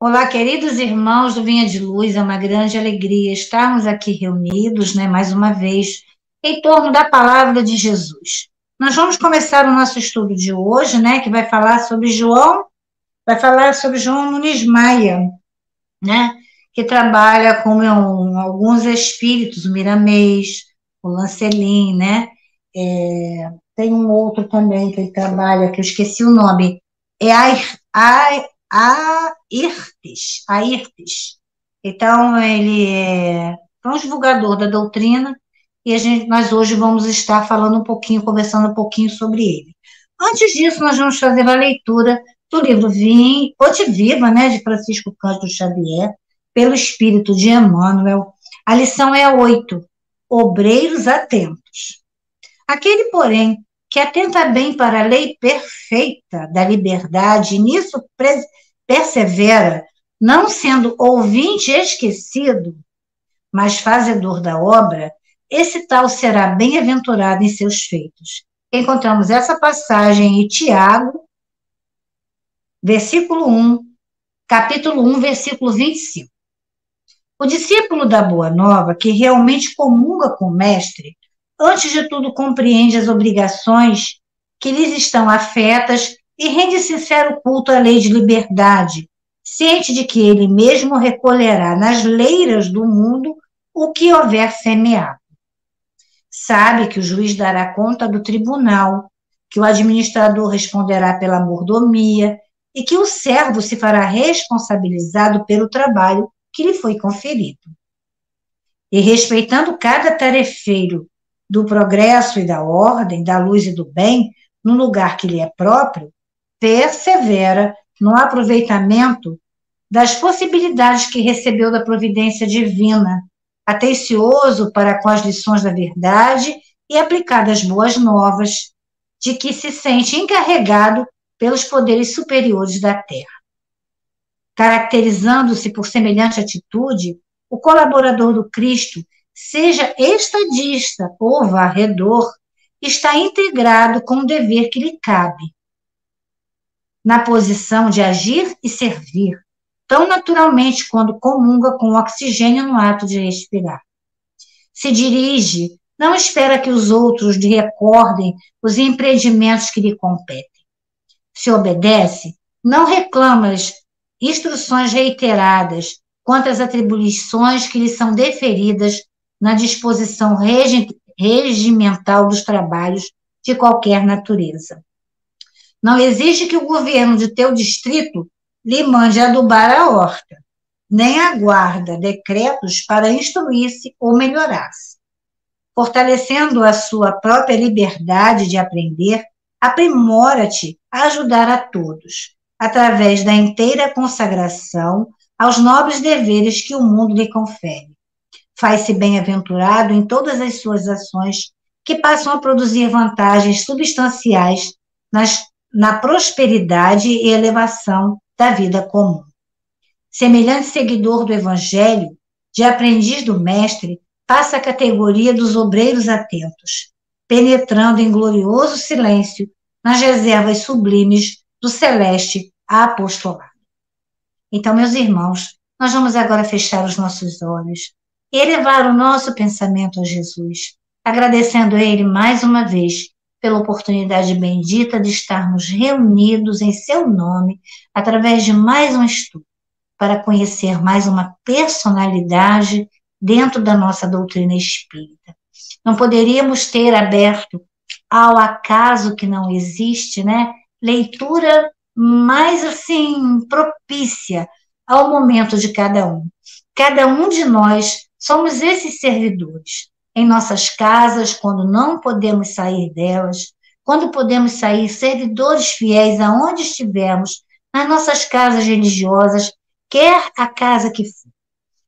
Olá, queridos irmãos do Vinha de Luz, é uma grande alegria estarmos aqui reunidos, né, mais uma vez, em torno da palavra de Jesus. Nós vamos começar o nosso estudo de hoje, né, que vai falar sobre João Nunes Maia, né, que trabalha com alguns espíritos, o Miramês, o Lancelin, né, tem um outro também que ele trabalha, que eu esqueci o nome, é Airtes. Então, ele é um divulgador da doutrina e nós hoje vamos estar falando um pouquinho, conversando um pouquinho sobre ele. Antes disso, nós vamos fazer a leitura do livro Ponte Viva, né, de Francisco Cândido Xavier, pelo Espírito de Emmanuel. A lição é a 8, Obreiros Atentos. Aquele, porém, que atenta bem para a lei perfeita da liberdade e nisso persevera, não sendo ouvinte esquecido, mas fazedor da obra, esse tal será bem-aventurado em seus feitos. Encontramos essa passagem em Tiago, versículo 1, capítulo 1, versículo 25. O discípulo da Boa Nova, que realmente comunga com o Mestre, antes de tudo compreende as obrigações que lhes estão afetas e rende sincero culto à lei de liberdade, ciente de que ele mesmo recolherá nas leiras do mundo o que houver semeado. Sabe que o juiz dará conta do tribunal, que o administrador responderá pela mordomia e que o servo se fará responsabilizado pelo trabalho que lhe foi conferido. E respeitando cada tarefeiro do progresso e da ordem, da luz e do bem, no lugar que lhe é próprio, persevera no aproveitamento das possibilidades que recebeu da providência divina, atencioso para com as lições da verdade e aplicado às boas novas, de que se sente encarregado pelos poderes superiores da terra. Caracterizando-se por semelhante atitude, o colaborador do Cristo, seja estadista ou varredor, está integrado com o dever que lhe cabe, na posição de agir e servir, tão naturalmente quando comunga com o oxigênio no ato de respirar. Se dirige, não espera que os outros lhe recordem os empreendimentos que lhe competem. Se obedece, não reclama as instruções reiteradas quanto às atribuições que lhe são deferidas na disposição regimental dos trabalhos de qualquer natureza. Não exige que o governo de teu distrito lhe mande adubar a horta, nem aguarda decretos para instruir-se ou melhorar-se. Fortalecendo a sua própria liberdade de aprender, aprimora-te a ajudar a todos, através da inteira consagração aos nobres deveres que o mundo lhe confere. Faz-se bem-aventurado em todas as suas ações que passam a produzir vantagens substanciais na prosperidade e elevação da vida comum. Semelhante seguidor do Evangelho, de aprendiz do Mestre, passa a categoria dos obreiros atentos, penetrando em glorioso silêncio nas reservas sublimes do celeste apostolado. Então, meus irmãos, nós vamos agora fechar os nossos olhos e elevar o nosso pensamento a Jesus, agradecendo a Ele mais uma vez pela oportunidade bendita de estarmos reunidos em seu nome através de mais um estudo, para conhecer mais uma personalidade dentro da nossa doutrina espírita. Não poderíamos ter aberto ao acaso que não existe, né? Leitura mais assim propícia ao momento de cada um. Cada um de nós somos esses servidores. Em nossas casas, quando não podemos sair delas, quando podemos sair servidores fiéis aonde estivermos, nas nossas casas religiosas, quer a casa que for.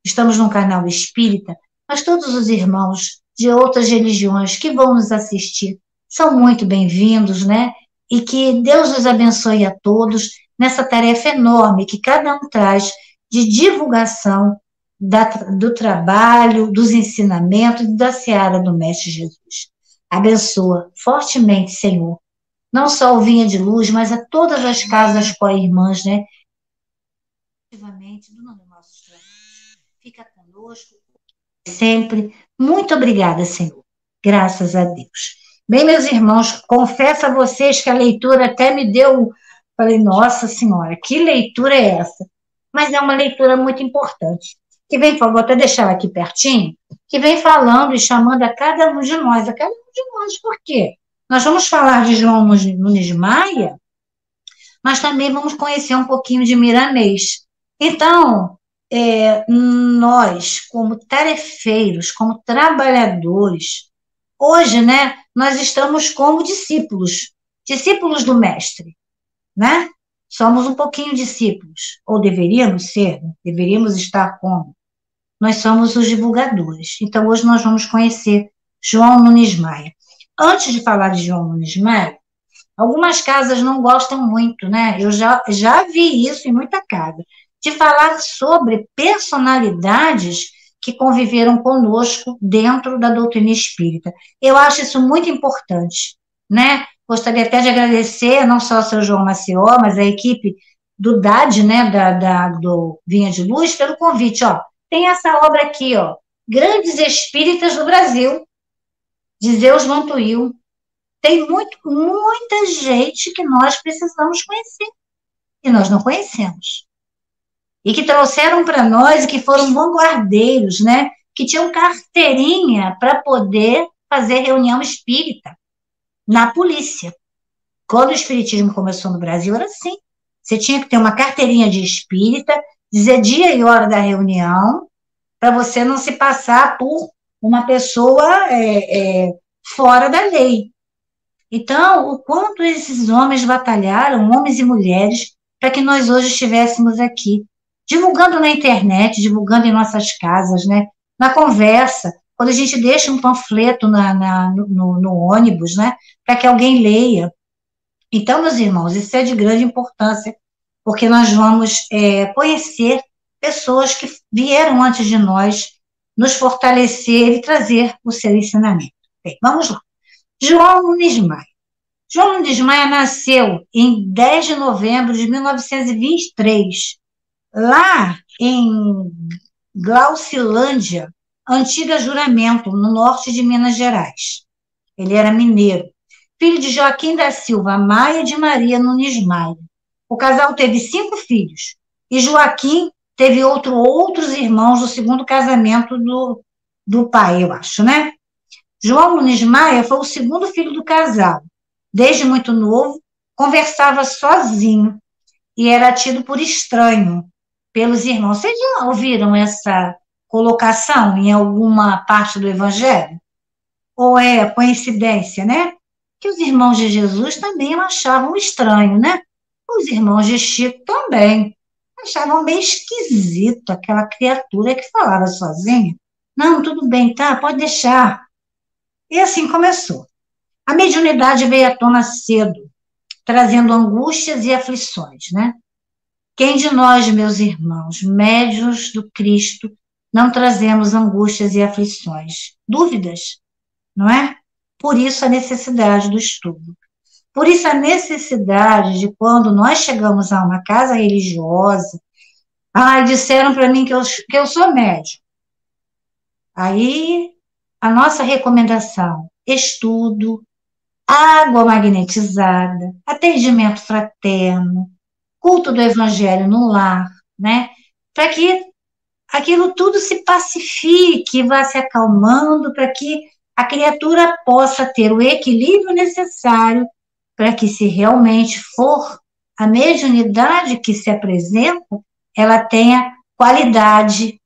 Estamos num canal espírita, mas todos os irmãos de outras religiões que vão nos assistir são muito bem-vindos, né? E que Deus nos abençoe a todos nessa tarefa enorme que cada um traz de divulgação do trabalho, dos ensinamentos e da seara do Mestre Jesus. Abençoa fortemente, Senhor, não só o Vinha de Luz, mas a todas as casas co-irmãs, né? ativamente dos nossos trabalhos. Fica conosco sempre. Muito obrigada, Senhor. Graças a Deus. Bem, meus irmãos, confesso a vocês que a leitura até me deu. Falei, nossa Senhora, que leitura é essa? Mas é uma leitura muito importante. Que vem, vou até deixar ela aqui pertinho, que vem falando e chamando a cada um de nós, por quê? Nós vamos falar de João Nunes Maia, mas também vamos conhecer um pouquinho de Miramês. Então, nós, como tarefeiros, como trabalhadores, hoje, né, nós estamos como discípulos, discípulos do Mestre, né? Somos um pouquinho discípulos, ou deveríamos ser, né? Deveríamos estar como? Nós somos os divulgadores. Então, hoje nós vamos conhecer João Nunes Maia. Antes de falar de João Nunes Maia, algumas casas não gostam muito, né? Eu já vi isso em muita casa, de falar sobre personalidades que conviveram conosco dentro da doutrina espírita. Eu acho isso muito importante, né? Gostaria até de agradecer não só ao seu João Mació, mas a equipe do DAD, né, do Vinha de Luz, pelo convite. Ó, tem essa obra aqui, ó, Grandes Espíritas do Brasil, de Zeus Mantuil. Tem muita gente que nós precisamos conhecer, e nós não conhecemos. E que trouxeram para nós, e que foram vanguardeiros, né? Que tinham carteirinha para poder fazer reunião espírita na polícia. Quando o espiritismo começou no Brasil, era assim. Você tinha que ter uma carteirinha de espírita, dizer dia e hora da reunião, para você não se passar por uma pessoa fora da lei. Então, o quanto esses homens batalharam, homens e mulheres, para que nós hoje estivéssemos aqui, divulgando na internet, divulgando em nossas casas, né? Na conversa, quando a gente deixa um panfleto no ônibus, né? Para que alguém leia. Então, meus irmãos, isso é de grande importância, porque nós vamos conhecer pessoas que vieram antes de nós, nos fortalecer e trazer o seu ensinamento. Bem, vamos lá. João Nunes Maia. João Nunes Maia nasceu em 10 de novembro de 1923, lá em Glaucilândia, antiga Juramento, no norte de Minas Gerais. Ele era mineiro. Filho de Joaquim da Silva Maia e de Maria Nunes Maia. O casal teve 5 filhos, e Joaquim teve outros irmãos do segundo casamento do pai, eu acho, né? João Nunes Maia foi o segundo filho do casal. Desde muito novo, conversava sozinho e era tido por estranho pelos irmãos. Vocês já ouviram essa colocação em alguma parte do Evangelho? Ou é coincidência, né? Que os irmãos de Jesus também o achavam estranho, né? Os irmãos de Chico também achavam meio esquisito aquela criatura que falava sozinha. Não, tudo bem, tá? Pode deixar. E assim começou. A mediunidade veio à tona cedo, trazendo angústias e aflições, né? Quem de nós, meus irmãos, médiuns do Cristo, não trazemos angústias e aflições? Dúvidas, não é? Por isso a necessidade do estudo. Por isso a necessidade de quando nós chegamos a uma casa religiosa, disseram para mim que eu sou médium. Aí, a nossa recomendação, estudo, água magnetizada, atendimento fraterno, culto do evangelho no lar, né? Para que aquilo tudo se pacifique, vá se acalmando, para que a criatura possa ter o equilíbrio necessário para que, se realmente for a mediunidade que se apresenta, ela tenha qualidade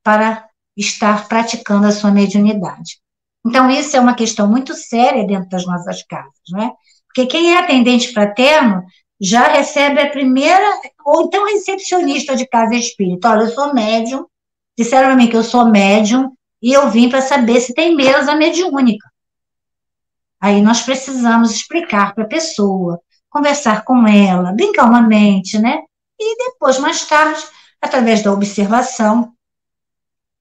para estar praticando a sua mediunidade. Então, isso é uma questão muito séria dentro das nossas casas, né? Porque quem é atendente fraterno já recebe a primeira, ou então recepcionista de casa espírita. Olha, eu sou médium, disseram para mim que eu sou médium, e eu vim para saber se tem mesa mediúnica. Aí nós precisamos explicar para a pessoa, conversar com ela, bem calmamente, né? E depois, mais tarde, através da observação,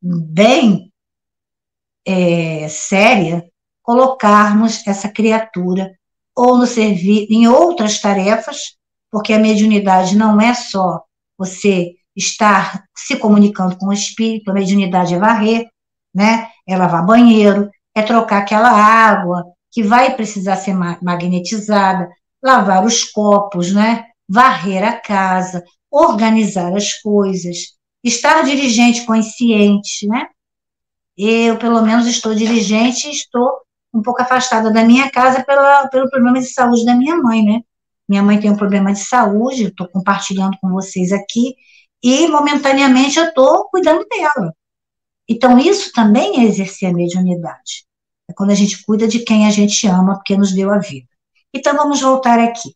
bem séria, colocarmos essa criatura ou no servir em outras tarefas, porque a mediunidade não é só você estar se comunicando com o espírito. A mediunidade é varrer, né? É lavar banheiro, é trocar aquela água que vai precisar ser magnetizada, lavar os copos, né? Varrer a casa, organizar as coisas, estar dirigente consciente, né? Eu, pelo menos, estou dirigente e estou um pouco afastada da minha casa pelo problema de saúde da minha mãe, né? Minha mãe tem um problema de saúde, estou compartilhando com vocês aqui, e momentaneamente eu estou cuidando dela. Então, isso também é exercer a mediunidade. É quando a gente cuida de quem a gente ama, porque nos deu a vida. Então, vamos voltar aqui.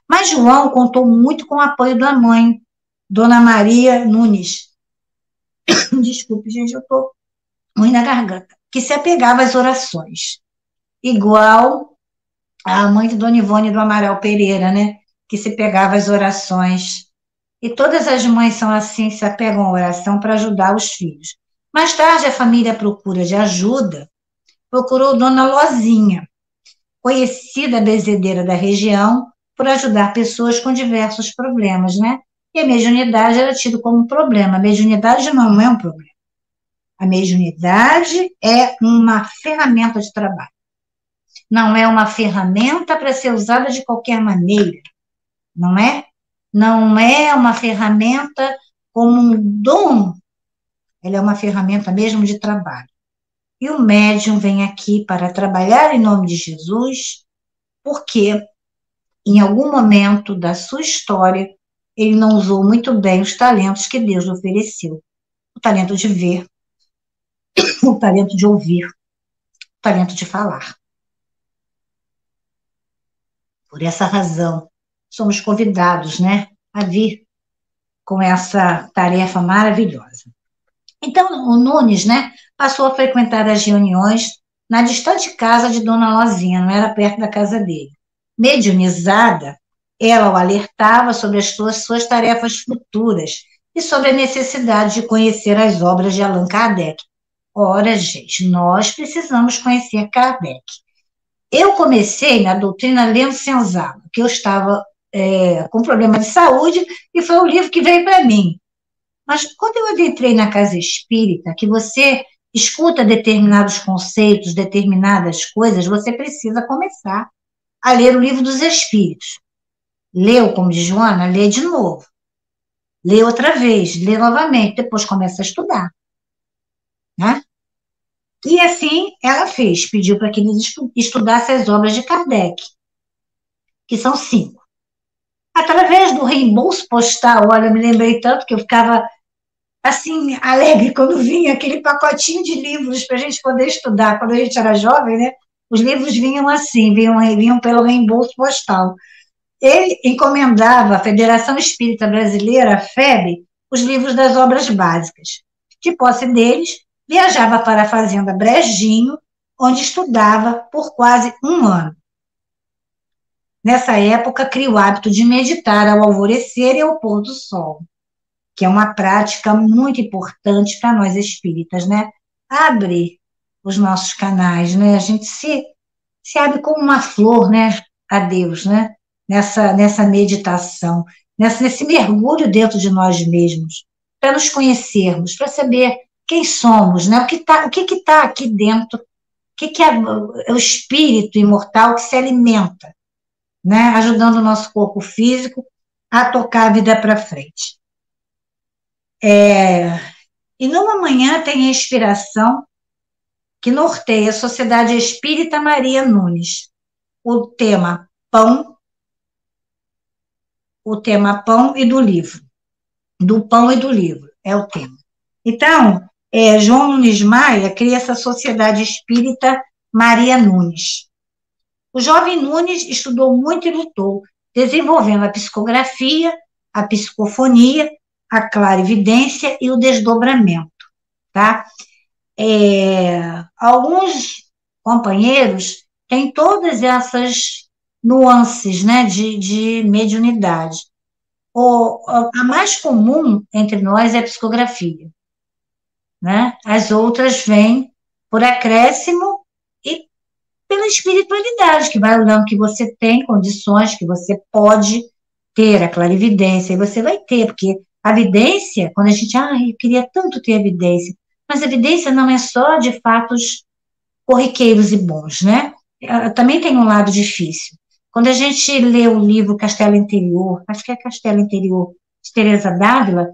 Mas João contou muito com o apoio da mãe, Dona Maria Nunes. Desculpe, gente, eu estou ruim na garganta. Que se apegava às orações. Igual a mãe de Dona Ivone do Amaral Pereira, né? Que se pegava às orações. E todas as mães são assim, se apegam à oração para ajudar os filhos. Mais tarde, a família, à procura de ajuda, procurou Dona Lozinha, conhecida bezedeira da região, por ajudar pessoas com diversos problemas, né? E a mediunidade era tido como um problema. A mediunidade não é um problema. A mediunidade é uma ferramenta de trabalho. Não é uma ferramenta para ser usada de qualquer maneira, não é? Não é uma ferramenta como um dom, ela é uma ferramenta mesmo de trabalho. E o médium vem aqui para trabalhar em nome de Jesus, porque em algum momento da sua história ele não usou muito bem os talentos que Deus lhe ofereceu. O talento de ver, o talento de ouvir, o talento de falar. Por essa razão, somos convidados, né, a vir com essa tarefa maravilhosa. Então, o Nunes, né, passou a frequentar as reuniões na distante casa de Dona Lozinha, não era perto da casa dele. Mediunizada, ela o alertava sobre as suas tarefas futuras e sobre a necessidade de conhecer as obras de Allan Kardec. Ora, gente, nós precisamos conhecer Kardec. Eu comecei na doutrina lendo Senzala, que eu estava com problema de saúde, e foi o livro que veio para mim. Mas quando eu adentrei na casa espírita, que você escuta determinados conceitos, determinadas coisas, você precisa começar a ler o livro dos Espíritos. Leu, como diz Joana, lê de novo. Lê outra vez, lê novamente, depois começa a estudar. Né? E assim ela fez, pediu para que eles estudassem as obras de Kardec, que são 5. Através do reembolso postal, olha, eu me lembrei tanto que eu ficava assim, alegre quando vinha aquele pacotinho de livros para a gente poder estudar. Quando a gente era jovem, né? Os livros vinham assim, vinham pelo reembolso postal. Ele encomendava à Federação Espírita Brasileira, a FEB, os livros das obras básicas. De posse deles, viajava para a fazenda Brejinho, onde estudava por quase 1 ano. Nessa época, cria o hábito de meditar ao alvorecer e ao pôr do sol, que é uma prática muito importante para nós espíritas, né? Abre os nossos canais, né? A gente se abre como uma flor, né? A Deus, né? Nessa meditação, nesse mergulho dentro de nós mesmos, para nos conhecermos, para saber quem somos, né? O que está aqui dentro, o que é o espírito imortal que se alimenta, né? Ajudando o nosso corpo físico a tocar a vida para frente. E numa manhã tem a inspiração que norteia a Sociedade Espírita Maria Nunes. O tema pão e do livro. Do pão e do livro, é o tema. Então, João Nunes Maia cria essa Sociedade Espírita Maria Nunes. O jovem Nunes estudou muito e lutou, desenvolvendo a psicografia, a psicofonia, a clarividência e o desdobramento, tá? Alguns companheiros têm todas essas nuances, né, de mediunidade. A mais comum entre nós é a psicografia, né? As outras vêm por acréscimo e pela espiritualidade, que vai olhando que você tem condições, que você pode ter a clarividência, e você vai ter, porque A evidência, quando a gente, eu queria tanto ter evidência, mas evidência não é só de fatos corriqueiros e bons, né? Também tem um lado difícil. Quando a gente lê o livro Castelo Interior, acho que é Castelo Interior, de Teresa d'Ávila,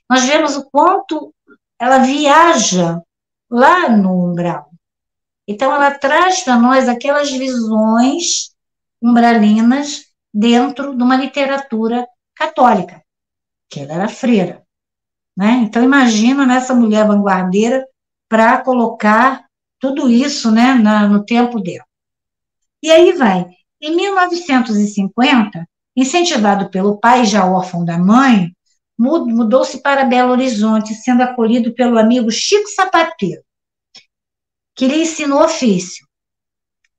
nós vemos o quanto ela viaja lá no umbral. Então, ela traz para nós aquelas visões umbralinas dentro de uma literatura católica, que ela era freira, né? Então, imagina nessa mulher vanguardeira para colocar tudo isso, né, no tempo dela. E aí vai. Em 1950, incentivado pelo pai, já órfão da mãe, mudou-se para Belo Horizonte, sendo acolhido pelo amigo Chico Sapateiro, que lhe ensinou ofício.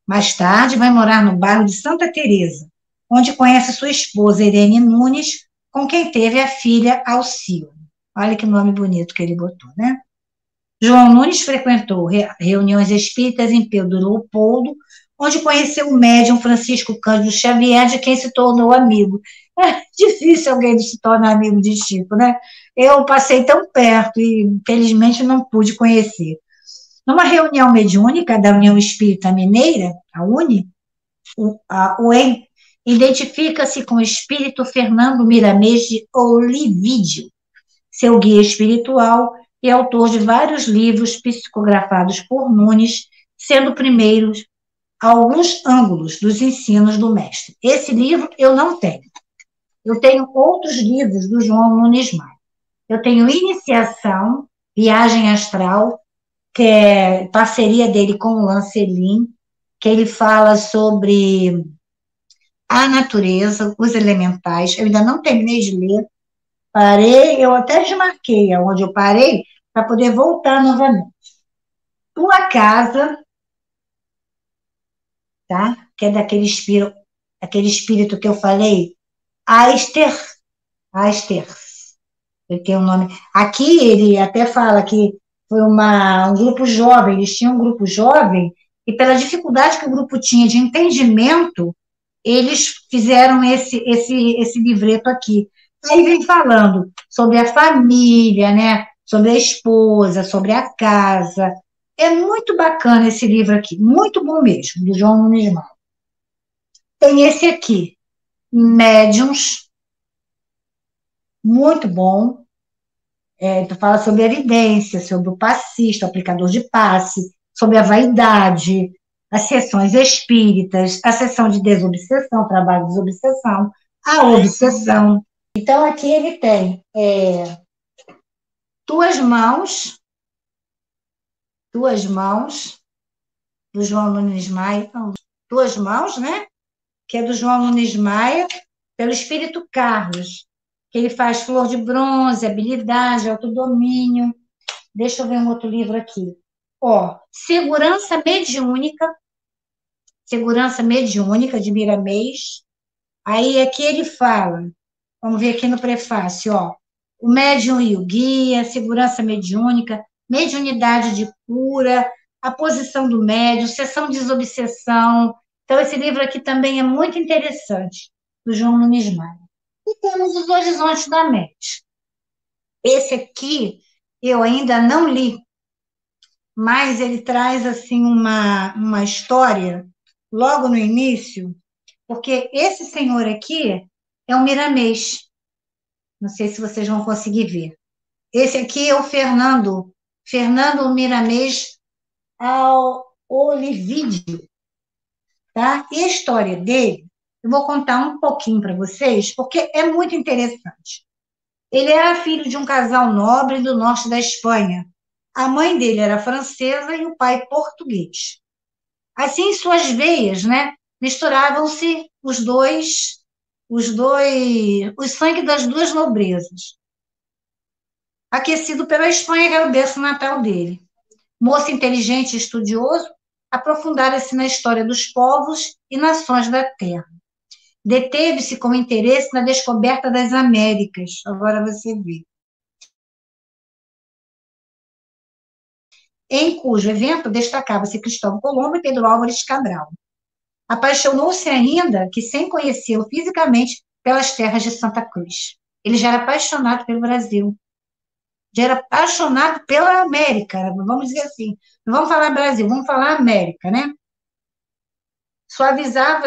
Mais tarde, vai morar no bairro de Santa Teresa, onde conhece sua esposa, Irene Nunes, com quem teve a filha Alcilde. Olha que nome bonito que ele botou, né? João Nunes frequentou reuniões espíritas em Pedro Leopoldo, onde conheceu o médium Francisco Cândido Xavier, de quem se tornou amigo. É difícil alguém se tornar amigo de Chico, né? Eu passei tão perto e, infelizmente, não pude conhecer. Numa reunião mediúnica da União Espírita Mineira, a UNE, a UEM, identifica-se com o espírito Fernando Miramês de Olivídio, seu guia espiritual e autor de vários livros psicografados por Nunes, sendo primeiros alguns ângulos dos ensinos do mestre. Esse livro eu não tenho. Eu tenho outros livros do João Nunes Maia. Eu tenho Iniciação, Viagem Astral, que é parceria dele com o Lancelin, que ele fala sobre a natureza, os elementais. Eu ainda não terminei de ler, parei, eu até desmarquei onde eu parei, para poder voltar novamente. Tua Casa, tá? Que é aquele espírito que eu falei, Aster, Aster, ele tem um nome. Aqui ele até fala que foi um grupo jovem, eles tinham um grupo jovem, e pela dificuldade que o grupo tinha de entendimento, eles fizeram esse livreto aqui. Aí vem falando sobre a família, né? Sobre a esposa, sobre a casa. É muito bacana esse livro aqui, muito bom mesmo, do João Nunes Maia. Tem esse aqui, Médiuns, muito bom. Tu fala sobre a evidência, sobre o passista, o aplicador de passe, sobre a vaidade, as sessões espíritas, a sessão de desobsessão, trabalho de desobsessão, a obsessão. Então, aqui ele tem Tuas Mãos, do João Nunes Maia, não, Tuas Mãos, né? Que é do João Nunes Maia, pelo Espírito Carlos, que ele faz Flor de Bronze, Habilidade, Autodomínio. Deixa eu ver um outro livro aqui. Segurança Mediúnica, de Miramês. Aí aqui ele fala, vamos ver aqui no prefácio, o médium e o guia, segurança mediúnica, mediunidade de cura, a posição do médium, sessão de desobsessão. Então, esse livro aqui também é muito interessante, do João Nunes Maia. E temos Os Horizontes da Mente. Esse aqui eu ainda não li, mas ele traz assim uma história logo no início, porque esse senhor aqui é um Miramês. Não sei se vocês vão conseguir ver. Esse aqui é o Fernando Miramês ao Olivídio, tá? E a história dele, eu vou contar um pouquinho para vocês, porque é muito interessante. Ele era filho de um casal nobre do norte da Espanha. A mãe dele era francesa e o pai português. Assim, em suas veias, né, misturavam-se o sangue das duas nobrezas. Aquecido pela Espanha, que era o berço natal dele. Moço inteligente e estudioso, aprofundara-se na história dos povos e nações da Terra. Deteve-se com interesse na descoberta das Américas. Agora você vê. Em cujo evento destacava-se Cristóvão Colombo e Pedro Álvares Cabral. Apaixonou-se ainda, que sem conhecê-lo fisicamente, pelas terras de Santa Cruz. Ele já era apaixonado pelo Brasil, já era apaixonado pela América, vamos dizer assim. Não vamos falar Brasil, vamos falar América, né? Suavizava,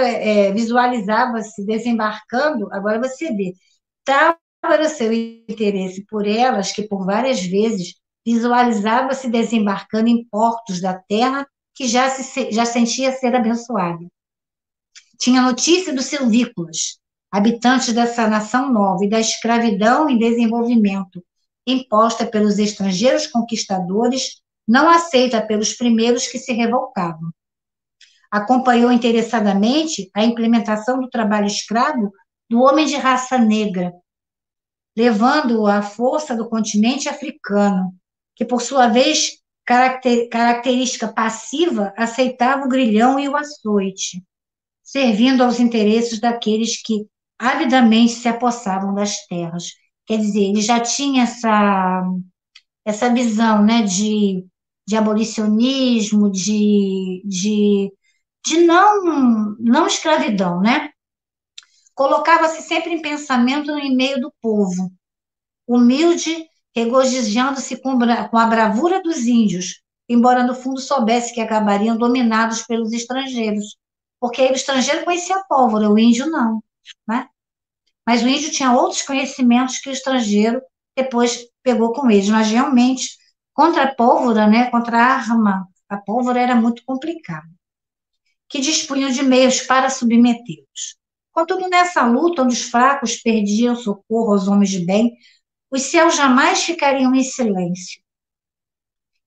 visualizava-se desembarcando, agora você vê, tal era o seu interesse por elas, que por várias vezes visualizava-se desembarcando em portos da terra que já sentia ser abençoada. Tinha notícia dos silvícolas, habitantes dessa nação nova, e da escravidão em desenvolvimento, imposta pelos estrangeiros conquistadores, não aceita pelos primeiros que se revoltavam. Acompanhou interessadamente a implementação do trabalho escravo do homem de raça negra, levando-o à força do continente africano, que, por sua vez, característica passiva, aceitava o grilhão e o açoite, servindo aos interesses daqueles que avidamente se apossavam das terras. Quer dizer, ele já tinha essa visão, né, de abolicionismo, de não escravidão, né? Colocava-se sempre em pensamento no meio do povo, humilde, regozijando-se com a bravura dos índios, embora no fundo soubesse que acabariam dominados pelos estrangeiros, porque aí o estrangeiro conhecia a pólvora, o índio não, né? Mas o índio tinha outros conhecimentos que o estrangeiro depois pegou com eles, mas realmente, contra a pólvora, né, contra a arma, a pólvora era muito complicado, que dispunham de meios para submetê-los. Contudo, nessa luta, onde os fracos perdiam socorro aos homens de bem, os céus jamais ficariam em silêncio,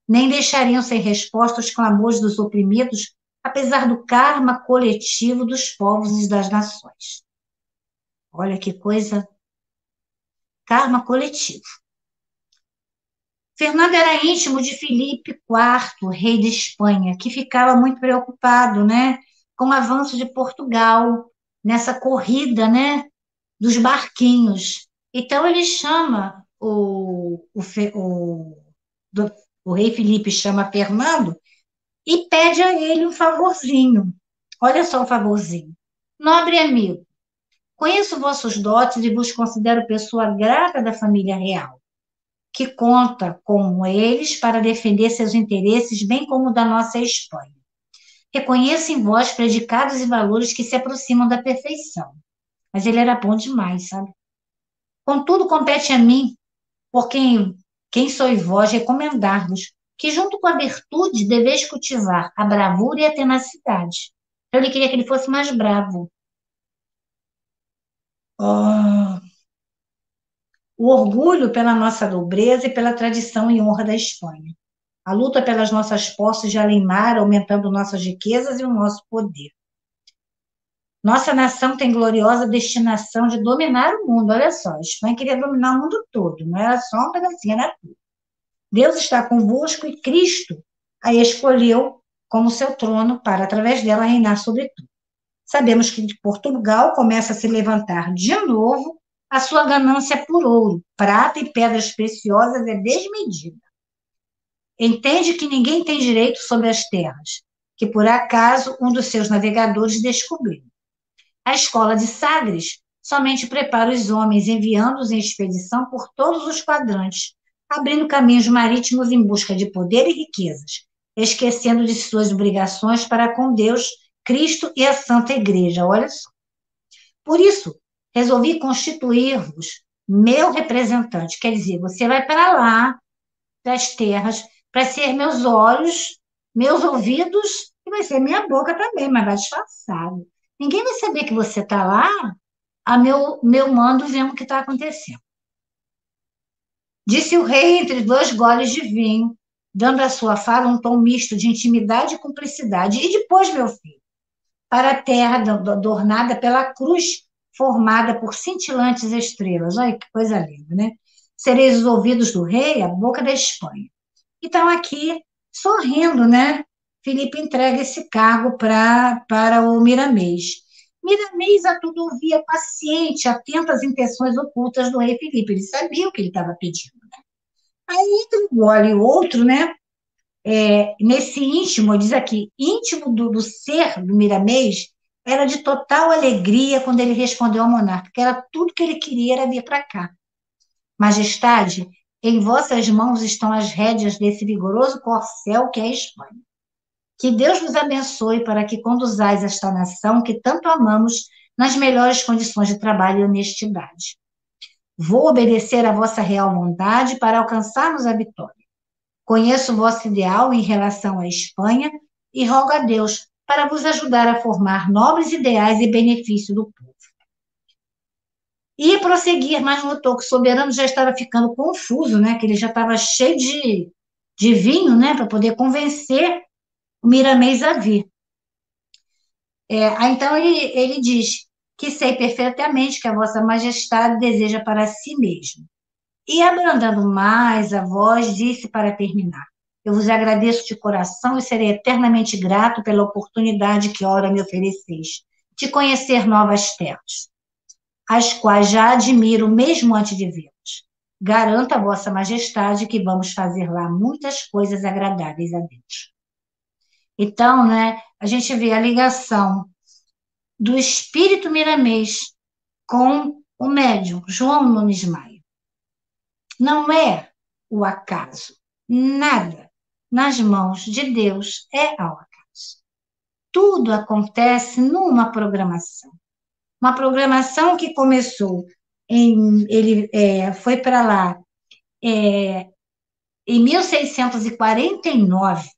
nem deixariam sem resposta os clamores dos oprimidos, apesar do karma coletivo dos povos e das nações. Olha que coisa, karma coletivo. Fernando era íntimo de Filipe IV, rei de Espanha, que ficava muito preocupado, né, com o avanço de Portugal nessa corrida, né, dos barquinhos. Então ele chama o rei Filipe chama Fernando e pede a ele um favorzinho. Olha só o favorzinho. Nobre amigo, conheço vossos dotes e vos considero pessoa grata da família real, que conta com eles para defender seus interesses, bem como o da nossa Espanha. Reconheço em vós predicados e valores que se aproximam da perfeição. Mas ele era bom demais, sabe? Contudo, compete a mim, por quem sois vós, recomendar-vos que, junto com a virtude, deveis cultivar a bravura e a tenacidade. Então, ele queria que ele fosse mais bravo. Oh, o orgulho pela nossa nobreza e pela tradição e honra da Espanha. A luta pelas nossas posses de além-mar, aumentando nossas riquezas e o nosso poder. Nossa nação tem gloriosa destinação de dominar o mundo. Olha só, a Espanha queria dominar o mundo todo, não era só um pedacinho, era tudo. Deus está convosco e Cristo a escolheu como seu trono para, através dela, reinar sobre tudo. Sabemos que Portugal começa a se levantar de novo, a sua ganância por ouro, prata e pedras preciosas é desmedida. Entende que ninguém tem direito sobre as terras, que por acaso um dos seus navegadores descobriu. A escola de Sagres somente prepara os homens, enviando-os em expedição por todos os quadrantes, abrindo caminhos marítimos em busca de poder e riquezas, esquecendo de suas obrigações para com Deus, Cristo e a Santa Igreja. Olha só. Por isso, resolvi constituir-vos meu representante. Quer dizer, você vai para lá, das terras, para ser meus olhos, meus ouvidos, e vai ser minha boca também, mas vai disfarçado. Ninguém vai saber que você está lá, a meu mando vendo o que está acontecendo. Disse o rei entre 2 goles de vinho, dando à sua fala um tom misto de intimidade e cumplicidade. E depois, meu filho, para a terra adornada pela cruz formada por cintilantes estrelas. Olha que coisa linda, né? Sereis os ouvidos do rei, a boca da Espanha. Então, aqui, sorrindo, né? Filipe entrega esse cargo para o Miramês. Miramês a tudo ouvia paciente, atento às intenções ocultas do rei Filipe. Ele sabia o que ele estava pedindo. Né? Aí, entre um gole e o outro, né? Nesse íntimo, diz aqui, íntimo do ser do Miramês, era de total alegria quando ele respondeu ao monarca, que era tudo que ele queria era vir para cá. Majestade, em vossas mãos estão as rédeas desse vigoroso corcel que é a Espanha. Que Deus vos abençoe para que conduzais esta nação que tanto amamos nas melhores condições de trabalho e honestidade. Vou obedecer à vossa real vontade para alcançarmos a vitória. Conheço o vosso ideal em relação à Espanha e rogo a Deus para vos ajudar a formar nobres ideais em benefício do povo. Ia prosseguir, mas notou que o soberano já estava ficando confuso, né? Que ele já estava cheio de vinho, né? Para poder convencer o Miramês a vir. Então ele diz que sei perfeitamente que a vossa majestade deseja para si mesmo. E abrandando mais a voz, disse para terminar: eu vos agradeço de coração e serei eternamente grato pela oportunidade que ora me ofereceis de conhecer novas terras, as quais já admiro mesmo antes de vê-las. Garanto a vossa majestade que vamos fazer lá muitas coisas agradáveis a Deus. Então, né, a gente vê a ligação do espírito miramês com o médium João Nunes Maia. Não é o acaso. Nada nas mãos de Deus é ao acaso. Tudo acontece numa programação. Uma programação que começou ele foi para lá em 1649.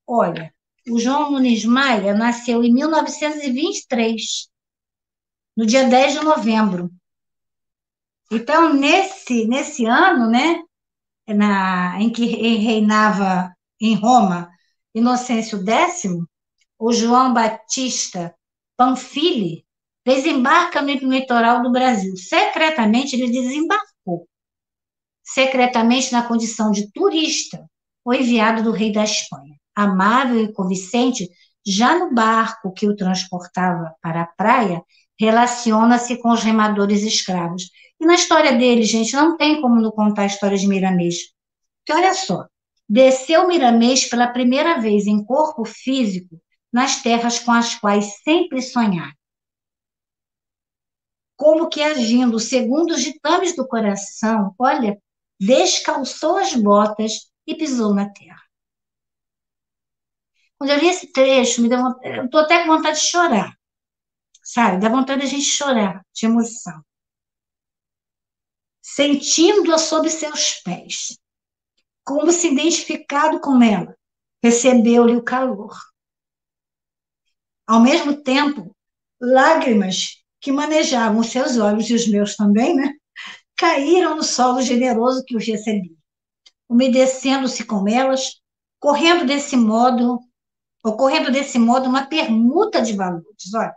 Olha, o João Nunes Maia nasceu em 1923, no dia 10 de novembro. Então, nesse ano, né, em que reinava em Roma Inocêncio X, o João Batista Panfili desembarca no litoral do Brasil. Secretamente, ele desembarcou. Secretamente, na condição de turista, o enviado do rei da Espanha. Amável e convincente, já no barco que o transportava para a praia, relaciona-se com os remadores escravos. E na história dele, gente, não tem como não contar a história de Miramês. Porque olha só, desceu Miramês pela primeira vez em corpo físico nas terras com as quais sempre sonhara. Como que agindo segundo os ditames do coração, olha, descalçou as botas e pisou na terra. Quando eu li esse trecho, eu estou até com vontade de chorar, sabe? Dá vontade de a gente chorar de emoção. Sentindo-a sob seus pés, como se identificado com ela, recebeu-lhe o calor. Ao mesmo tempo, lágrimas que manejavam seus olhos e os meus também, né? Caíram no solo generoso que os recebia, umedecendo-se com elas, ocorrendo desse modo uma permuta de valores. Olha,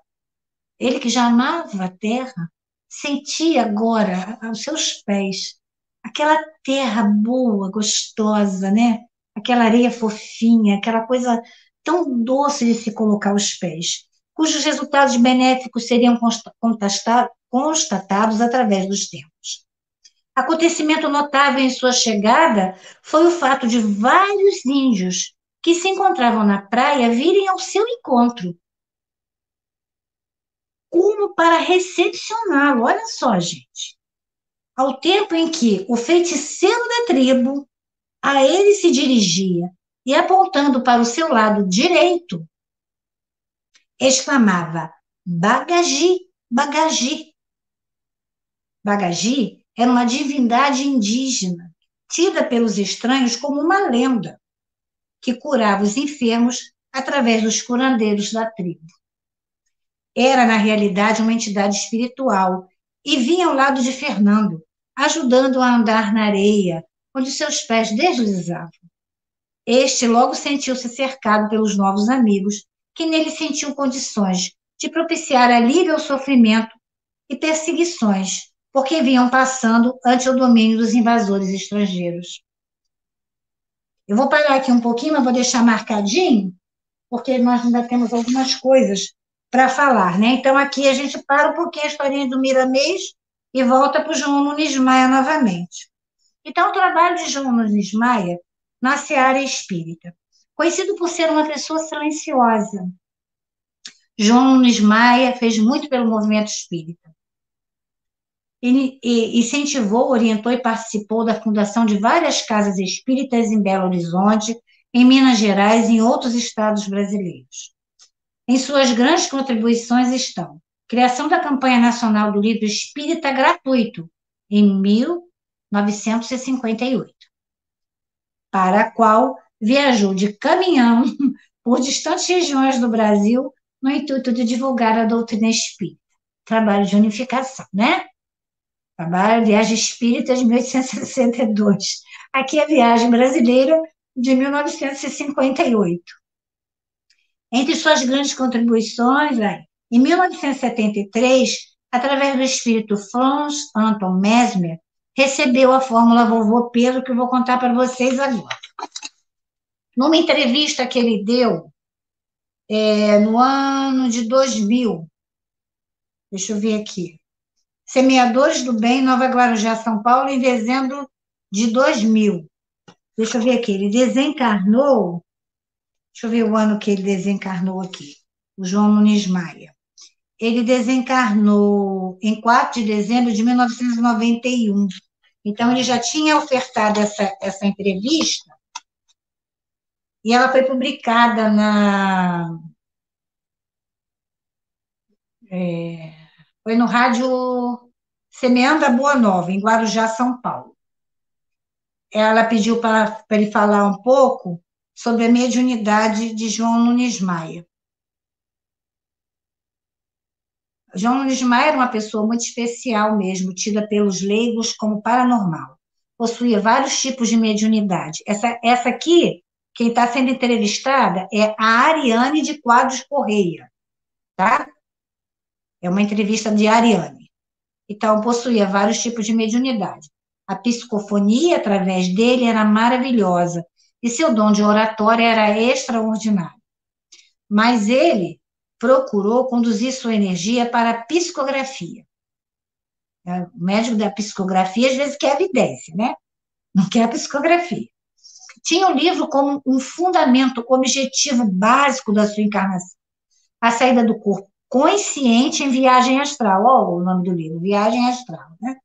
ele que já amava a terra, sentia agora aos seus pés aquela terra boa, gostosa, né? Aquela areia fofinha, aquela coisa tão doce de se colocar aos pés, cujos resultados benéficos seriam constatados através dos tempos. Acontecimento notável em sua chegada foi o fato de vários índios que se encontravam na praia virem ao seu encontro, como para recepcioná-lo. Olha só, gente. Ao tempo em que o feiticeiro da tribo a ele se dirigia e, apontando para o seu lado direito, exclamava: Bagagi, Bagagi. Bagagi era uma divindade indígena, tida pelos estranhos como uma lenda, que curava os enfermos através dos curandeiros da tribo. Era, na realidade, uma entidade espiritual e vinha ao lado de Fernando, ajudando-o a andar na areia, onde seus pés deslizavam. Este logo sentiu-se cercado pelos novos amigos, que nele sentiam condições de propiciar alívio ao sofrimento e perseguições, porque vinham passando ante o domínio dos invasores estrangeiros. Eu vou parar aqui um pouquinho, mas vou deixar marcadinho, porque nós ainda temos algumas coisas para falar, né? Então, aqui a gente para um pouquinho a historinha do Miramês e volta para o João Nunes Maia novamente. Então, o trabalho de João Nunes Maia na seara espírita, conhecido por ser uma pessoa silenciosa. João Nunes Maia fez muito pelo movimento espírita. incentivou, orientou e participou da fundação de várias casas espíritas em Belo Horizonte, em Minas Gerais e em outros estados brasileiros. Em suas grandes contribuições estão criação da campanha nacional do livro espírita gratuito, em 1958, para a qual viajou de caminhão por distantes regiões do Brasil no intuito de divulgar a doutrina espírita. Trabalho de unificação, né? Trabalho Viagem Espírita de 1862. Aqui é a Viagem Brasileira de 1958. Entre suas grandes contribuições, em 1973, através do espírito Franz Anton Mesmer, recebeu a fórmula Vovô Pedro, que eu vou contar para vocês agora. Numa entrevista que ele deu no ano de 2000, deixa eu ver aqui, Semeadores do Bem, Nova Guarujá, São Paulo, em dezembro de 2000. Deixa eu ver aqui, ele desencarnou, deixa eu ver o ano que ele desencarnou aqui, o João Nunes Maia. Ele desencarnou em 4 de dezembro de 1991. Então, ele já tinha ofertado essa entrevista e ela foi publicada foi no rádio Semeando a Boa Nova, em Guarujá, São Paulo. Ela pediu para ele falar um pouco sobre a mediunidade de João Nunes Maia. João Nunes Maia era uma pessoa muito especial mesmo, tida pelos leigos como paranormal. Possuía vários tipos de mediunidade. Essa aqui, quem está sendo entrevistada, é a Ariane de Quadros Correia, tá? É uma entrevista de Ariane. Então, possuía vários tipos de mediunidade. A psicofonia, através dele, era maravilhosa, e seu dom de oratória era extraordinário. Mas ele procurou conduzir sua energia para a psicografia. O médico da psicografia, às vezes, quer evidência, né? Não quer a psicografia. Tinha o livro como um fundamento objetivo básico da sua encarnação. A saída do corpo consciente em viagem astral. Olha o nome do livro, Viagem Astral, né?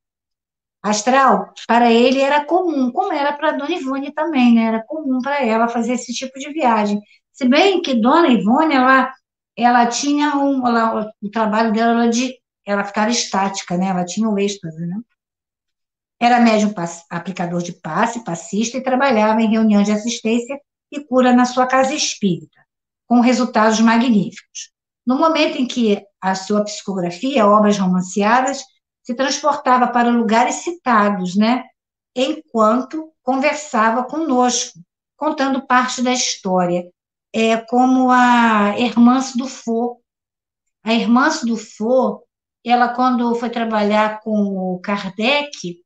Astral, para ele, era comum, como era para a Dona Ivone também, né? Era comum para ela fazer esse tipo de viagem. Se bem que Dona Ivone, ela tinha o trabalho dela, ela ficava estática, né? Ela tinha o êxtase, né? Era médium aplicador de passe, passista, e trabalhava em reunião de assistência e cura na sua casa espírita, com resultados magníficos. No momento em que a sua psicografia, obras romanceadas, se transportava para lugares citados, né? Enquanto conversava conosco, contando parte da história, como a Hermance Dufour. A Hermance Dufour, ela, quando foi trabalhar com o Kardec,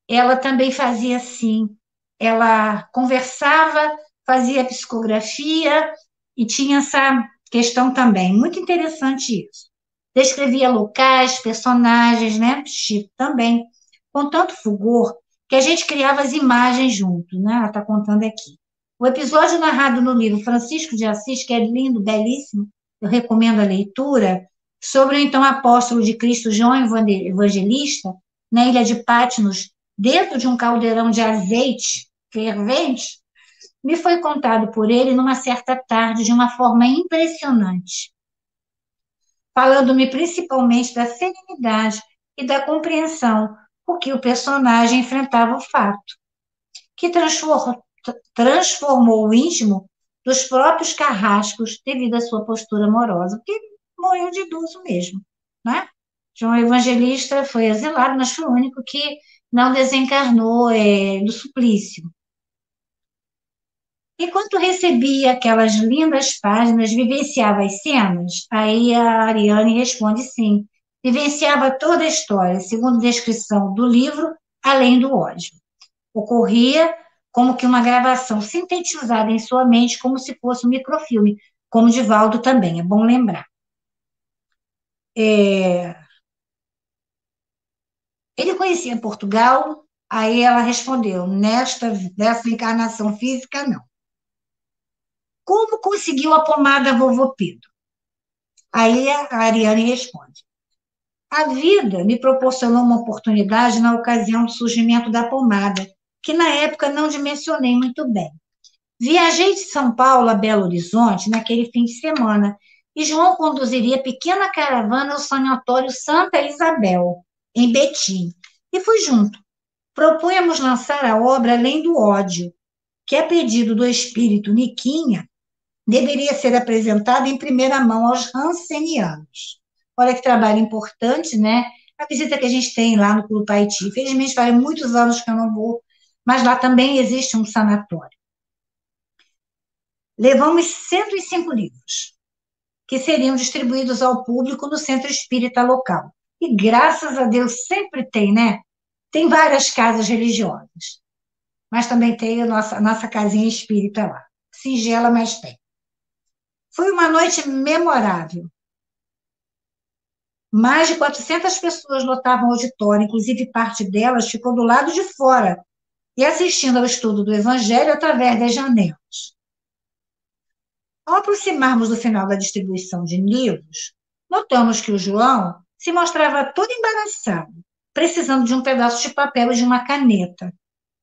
ela também fazia assim, ela conversava, fazia psicografia e tinha essa questão também, muito interessante isso. Descrevia locais, personagens, né, Chico também, com tanto fulgor que a gente criava as imagens junto, né, ela está contando aqui. O episódio narrado no livro Francisco de Assis, que é lindo, belíssimo, eu recomendo a leitura, sobre o então apóstolo de Cristo João Evangelista, na ilha de Patmos, dentro de um caldeirão de azeite fervente, me foi contado por ele numa certa tarde de uma forma impressionante, falando-me principalmente da serenidade e da compreensão com que o personagem enfrentava o fato, que transformou o íntimo dos próprios carrascos devido à sua postura amorosa, porque ele morreu de idoso mesmo, né? João Evangelista foi exilado, mas foi o único que não desencarnou do suplício. Enquanto recebia aquelas lindas páginas, vivenciava as cenas? Aí a Ariane responde sim. Vivenciava toda a história, segundo descrição do livro, além do ódio. Ocorria como que uma gravação sintetizada em sua mente, como se fosse um microfilme, como Divaldo também, é bom lembrar. Ele conhecia Portugal, aí ela respondeu, nessa encarnação física, não. Como conseguiu a pomada Vovô Pedro? Aí a Ariane responde, A vida me proporcionou uma oportunidade na ocasião do surgimento da pomada, que na época não dimensionei muito bem. Viajei de São Paulo a Belo Horizonte naquele fim de semana e João conduziria pequena caravana ao Sanatório Santa Isabel, em Betim, e fui junto. Propunhamos lançar a obra Além do Ódio, que, a pedido do espírito Niquinha, deveria ser apresentada em primeira mão aos Hansenianos. Olha que trabalho importante, né? A visita que a gente tem lá no Clube Paiti. Infelizmente, faz muitos anos que eu não vou, mas lá também existe um sanatório. Levamos 105 livros, que seriam distribuídos ao público no centro espírita local. E graças a Deus sempre tem, né? Tem várias casas religiosas, mas também tem a nossa casinha espírita lá. Singela, mas tem. Foi uma noite memorável. Mais de 400 pessoas lotavam o auditório, inclusive parte delas ficou do lado de fora e assistindo ao estudo do Evangelho através das janelas. Ao aproximarmos do final da distribuição de livros, notamos que o João se mostrava todo embaraçado, precisando de um pedaço de papel e de uma caneta.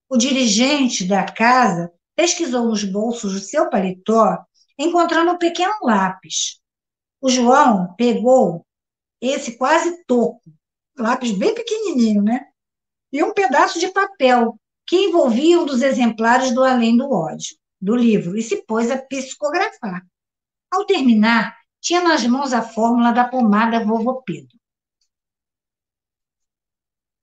O dirigente da casa pesquisou nos bolsos do seu paletó, encontrando um pequeno lápis. O João pegou esse quase toco, lápis bem pequenininho, né? E um pedaço de papel que envolvia um dos exemplares do Além do Ódio, do livro, e se pôs a psicografar. Ao terminar, tinha nas mãos a fórmula da pomada Vovô Pedro.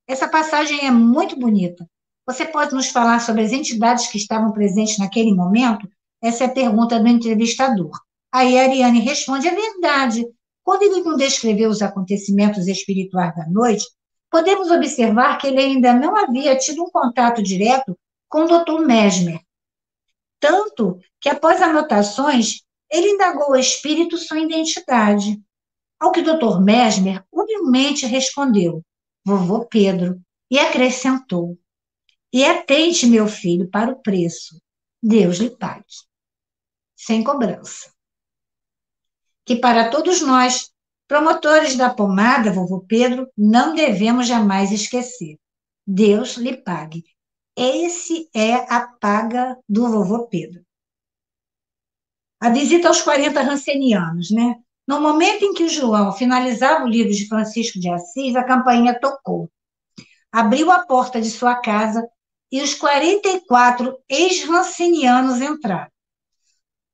Essa passagem é muito bonita. Você pode nos falar sobre as entidades que estavam presentes naquele momento? Essa é a pergunta do entrevistador. Aí a Ariane responde: é verdade. Quando ele nos descreveu os acontecimentos espirituais da noite, podemos observar que ele ainda não havia tido um contato direto com o Dr. Mesmer. Tanto que, após anotações, ele indagou o espírito sua identidade. Ao que o Dr. Mesmer humildemente respondeu: Vovô Pedro, e acrescentou: e atente, meu filho, para o preço. Deus lhe pague. Sem cobrança. Que para todos nós, promotores da pomada, Vovô Pedro, não devemos jamais esquecer. Deus lhe pague. Esse é a paga do Vovô Pedro. A visita aos 40 rancenianos, né? No momento em que o João finalizava o livro de Francisco de Assis, a campainha tocou. Abriu a porta de sua casa e os 44 ex-rancenianos entraram.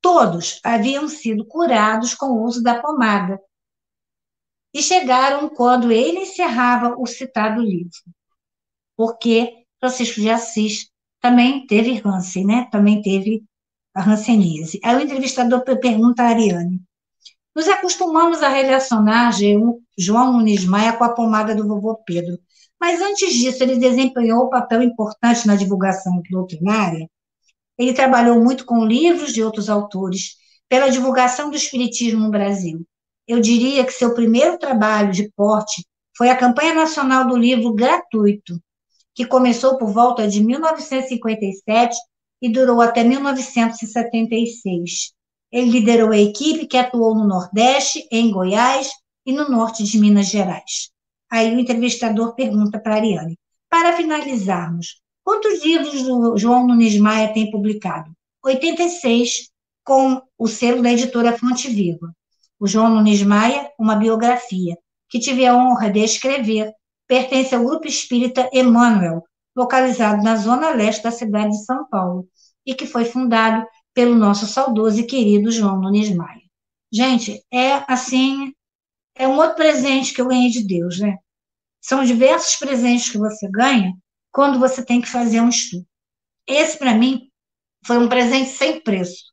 Todos haviam sido curados com o uso da pomada e chegaram quando ele encerrava o citado livro, porque Francisco de Assis também teve Hansen, né? Também teve a hanseníase. Aí o entrevistador pergunta a Ariane: nos acostumamos a relacionar João Nunes Maia com a pomada do vovô Pedro, mas antes disso ele desempenhou um papel importante na divulgação doutrinária. Ele trabalhou muito com livros de outros autores pela divulgação do espiritismo no Brasil. Eu diria que seu primeiro trabalho de porte foi a campanha nacional do livro gratuito, que começou por volta de 1957 e durou até 1976. Ele liderou a equipe que atuou no Nordeste, em Goiás e no Norte de Minas Gerais. Aí o entrevistador pergunta para a Ariane: para finalizarmos, quantos livros o João Nunes Maia tem publicado? 86, com o selo da editora Fonte Viva. O João Nunes Maia, uma biografia, que tive a honra de escrever, pertence ao Grupo Espírita Emmanuel, localizado na zona leste da cidade de São Paulo, e que foi fundado pelo nosso saudoso e querido João Nunes Maia. Gente, é um outro presente que eu ganhei de Deus, né? São diversos presentes que você ganha quando você tem que fazer um estudo. Esse, para mim, foi um presente sem preço.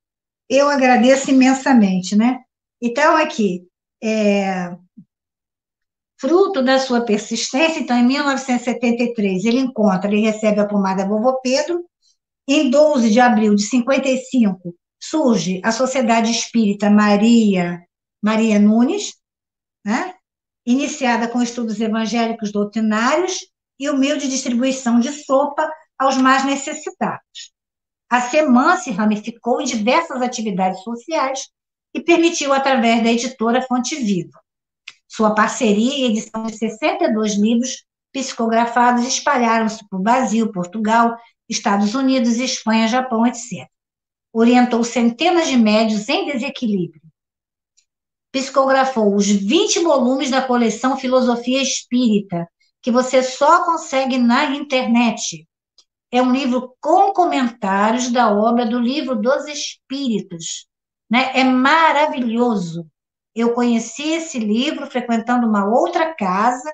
Eu agradeço imensamente, né? Então, aqui, fruto da sua persistência, então, em 1973, ele recebe a pomada Vovô Pedro. Em 12 de abril de 55, surge a Sociedade Espírita Maria Nunes, né? Iniciada com estudos evangélicos doutrinários e humilde distribuição de sopa aos mais necessitados. A SEMAN se ramificou em diversas atividades sociais e permitiu através da editora Fonte Viva. Sua parceria e edição de 62 livros psicografados espalharam-se por Brasil, Portugal, Estados Unidos, Espanha, Japão, etc. Orientou centenas de médios em desequilíbrio. Psicografou os 20 volumes da coleção Filosofia Espírita, que você só consegue na internet. É um livro com comentários da obra do Livro dos Espíritos, né? É maravilhoso. Eu conheci esse livro frequentando uma outra casa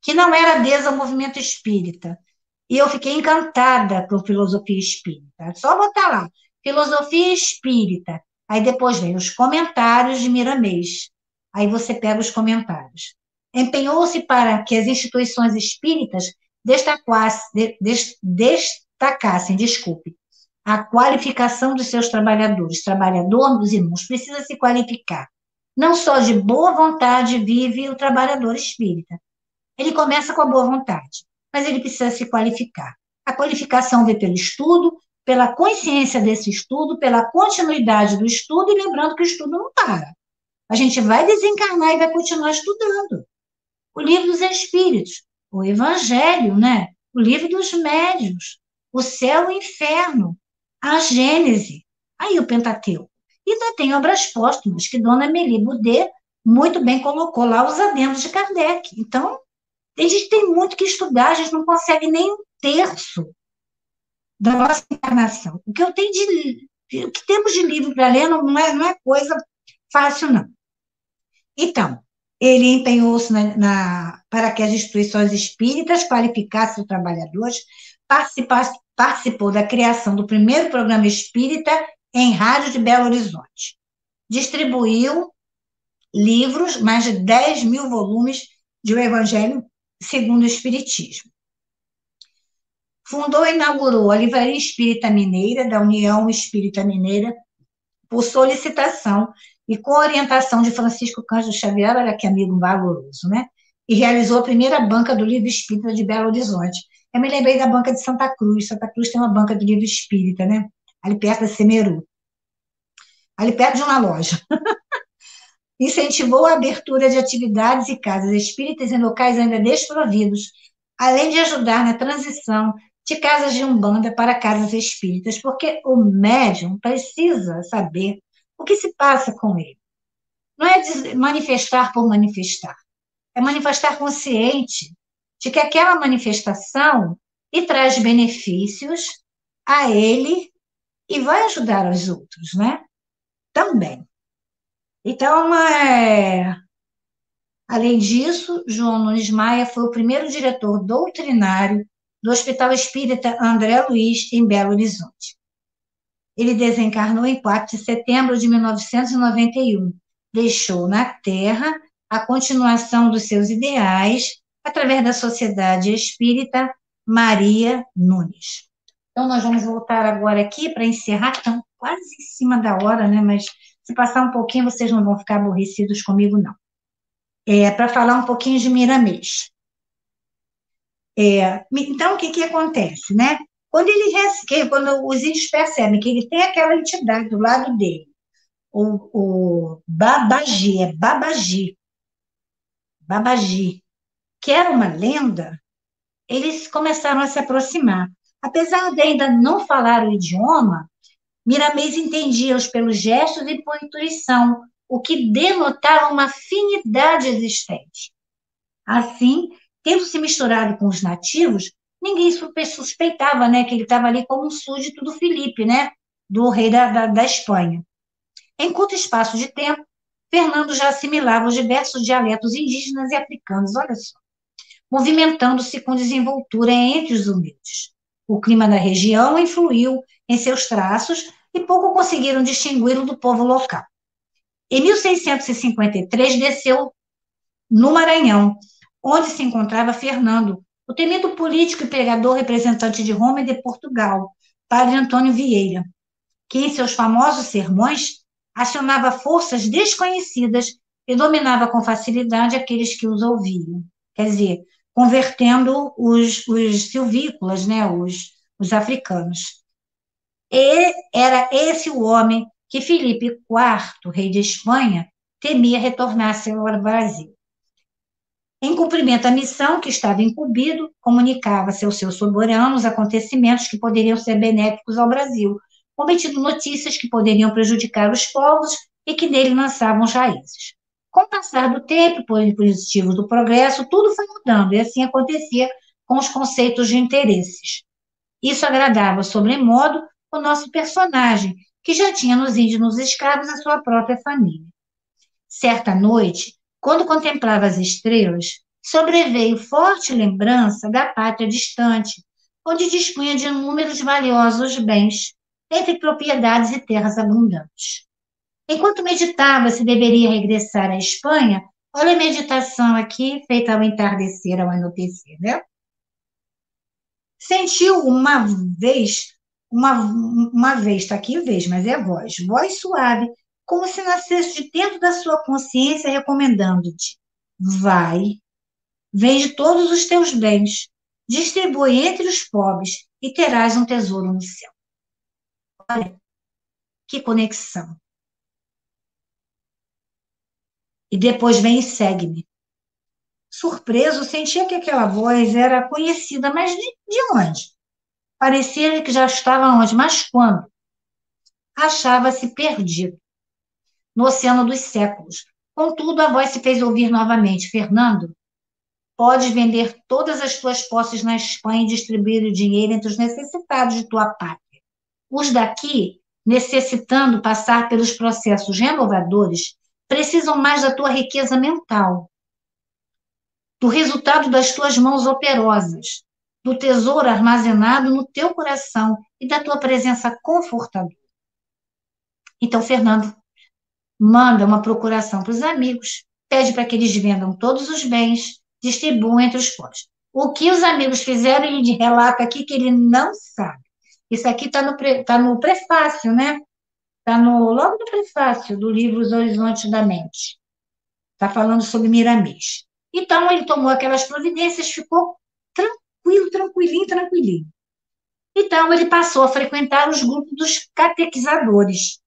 que não era adesa ao movimento espírita. E eu fiquei encantada com filosofia espírita. Só botar lá, filosofia espírita. Aí depois vem os comentários de Miramês. Aí você pega os comentários. Empenhou-se para que as instituições espíritas destacassem, desculpe, a qualificação dos seus trabalhadores. Trabalhador, meus irmãos, precisa se qualificar. Não só de boa vontade vive o trabalhador espírita. Ele começa com a boa vontade, mas ele precisa se qualificar. A qualificação vem pelo estudo, pela consciência desse estudo, pela continuidade do estudo, e lembrando que o estudo não para. A gente vai desencarnar e vai continuar estudando. O livro dos Espíritos, o Evangelho, né? O livro dos Médiuns, o céu e o inferno, a Gênese, aí o Pentateuco. E ainda tem obras póstumas que Dona Amélie Boudet muito bem colocou lá os adendos de Kardec. Então, a gente tem muito que estudar, a gente não consegue nem um terço da nossa encarnação. O que eu tenho o que temos de livro para ler não é coisa fácil, não. Então, ele empenhou-se para que as instituições espíritas qualificassem os trabalhadores, participou da criação do primeiro programa espírita em rádio de Belo Horizonte. Distribuiu livros, mais de 10 mil volumes de O Evangelho segundo o Espiritismo. Fundou e inaugurou a Livraria Espírita Mineira, da União Espírita Mineira, por solicitação e com orientação de Francisco Cândido Xavier, olha que amigo valoroso, né? E realizou a primeira banca do livro espírita de Belo Horizonte. Eu me lembrei da banca de Santa Cruz. Santa Cruz tem uma banca de livro espírita, né? Ali perto da Semeru. Ali perto de uma loja. Incentivou a abertura de atividades e casas espíritas em locais ainda desprovidos, além de ajudar na transição de casas de umbanda para casas espíritas, porque o médium precisa saber o que se passa com ele. Não é manifestar por manifestar, é manifestar consciente de que aquela manifestação lhe traz benefícios a ele e vai ajudar os outros, né? Também. Então, além disso, João Nunes Maia foi o primeiro diretor doutrinário do Hospital Espírita André Luiz, em Belo Horizonte. Ele desencarnou em 4 de setembro de 1991. Deixou na Terra a continuação dos seus ideais através da Sociedade Espírita Maria Nunes. Então, nós vamos voltar agora aqui para encerrar, estão quase em cima da hora, né? Mas se passar um pouquinho, vocês não vão ficar aborrecidos comigo, não. Para falar um pouquinho de Miramês. Então, o que acontece, né? Quando os índios percebem que ele tem aquela entidade do lado dele, o Babagi, que era uma lenda, eles começaram a se aproximar. Apesar de ainda não falar o idioma, Miramês entendia-os pelos gestos e por intuição, o que denotava uma afinidade existente. Assim, tendo se misturado com os nativos, ninguém suspeitava, né, que ele estava ali como um súdito do Filipe, né, do rei da Espanha. Em curto espaço de tempo, Fernando já assimilava os diversos dialetos indígenas e africanos, olha só, movimentando-se com desenvoltura entre os humildes. O clima da região influiu em seus traços e pouco conseguiram distingui-lo do povo local. Em 1653, desceu no Maranhão, onde se encontrava Fernando, o temido político e pregador representante de Roma e de Portugal, padre Antônio Vieira, que em seus famosos sermões acionava forças desconhecidas e dominava com facilidade aqueles que os ouviam. Quer dizer, convertendo os silvícolas, né, os africanos. E era esse o homem que Filipe IV, rei de Espanha, temia retornasse ao Brasil. Em cumprimento à missão que estava incumbido, comunicava-se aos seus soberanos acontecimentos que poderiam ser benéficos ao Brasil, obtendo notícias que poderiam prejudicar os povos e que nele lançavam as raízes. Com o passar do tempo, por dispositivos do progresso, tudo foi mudando, e assim acontecia com os conceitos de interesses. Isso agradava sobremodo o nosso personagem, que já tinha nos índios escravos a sua própria família. Certa noite, quando contemplava as estrelas, sobreveio forte lembrança da pátria distante, onde dispunha de inúmeros valiosos bens, entre propriedades e terras abundantes. Enquanto meditava se deveria regressar à Espanha, olha a meditação aqui, feita ao entardecer, ao anoitecer, né? Sentiu uma vez, está aqui vez, mas é voz suave, como se nascesse de dentro da sua consciência, recomendando-te: vai, vende todos os teus bens, distribui entre os pobres e terás um tesouro no céu. Olha, que conexão. E depois vem e segue-me. Surpreso, sentia que aquela voz era conhecida, mas de onde? Parecia que já estava onde, mas quando? Achava-se perdido no oceano dos séculos. Contudo, a voz se fez ouvir novamente. Fernando, podes vender todas as tuas posses na Espanha e distribuir o dinheiro entre os necessitados de tua pátria. Os daqui, necessitando passar pelos processos renovadores, precisam mais da tua riqueza mental, do resultado das tuas mãos operosas, do tesouro armazenado no teu coração e da tua presença confortadora. Então, Fernando, manda uma procuração para os amigos, pede para que eles vendam todos os bens, distribuam entre os pobres. O que os amigos fizeram, ele relata aqui que ele não sabe. Isso aqui está no prefácio, né? Está logo no prefácio do livro Os Horizontes da Mente. Está falando sobre Miramês. Então, ele tomou aquelas providências, ficou tranquilo, tranquilinho, tranquilinho. Então, ele passou a frequentar os grupos dos catequizadores,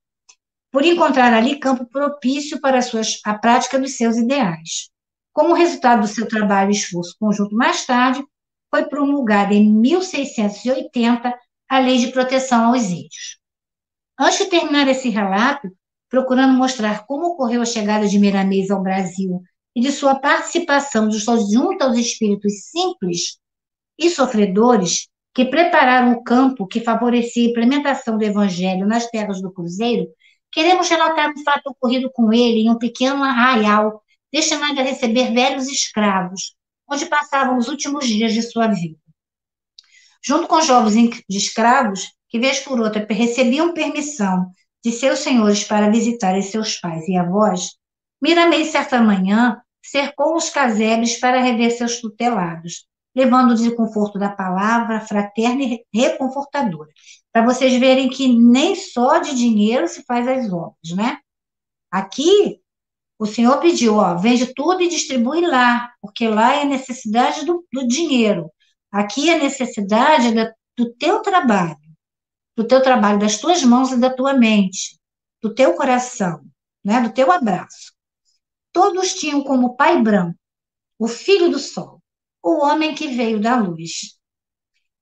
por encontrar ali campo propício para a prática dos seus ideais. Como resultado do seu trabalho e esforço conjunto mais tarde, foi promulgada em 1680 a Lei de Proteção aos Índios. Antes de terminar esse relato, procurando mostrar como ocorreu a chegada de Miramês ao Brasil e de sua participação junto aos espíritos simples e sofredores que prepararam o campo que favorecia a implementação do Evangelho nas terras do Cruzeiro, queremos relatar um fato ocorrido com ele em um pequeno arraial destinado a receber velhos escravos, onde passavam os últimos dias de sua vida. Junto com jovens de escravos, que vez por outra recebiam permissão de seus senhores para visitar seus pais e avós, Miramês, certa manhã, cercou os casebres para rever seus tutelados, levando-lhes o conforto da palavra fraterna e reconfortadora. Para vocês verem que nem só de dinheiro se faz as obras, né? Aqui, o Senhor pediu, vende tudo e distribui lá, porque lá é a necessidade do dinheiro. Aqui é a necessidade do teu trabalho, das tuas mãos e da tua mente, do teu coração, né? Do teu abraço. Todos tinham como pai branco, o filho do sol, o homem que veio da luz.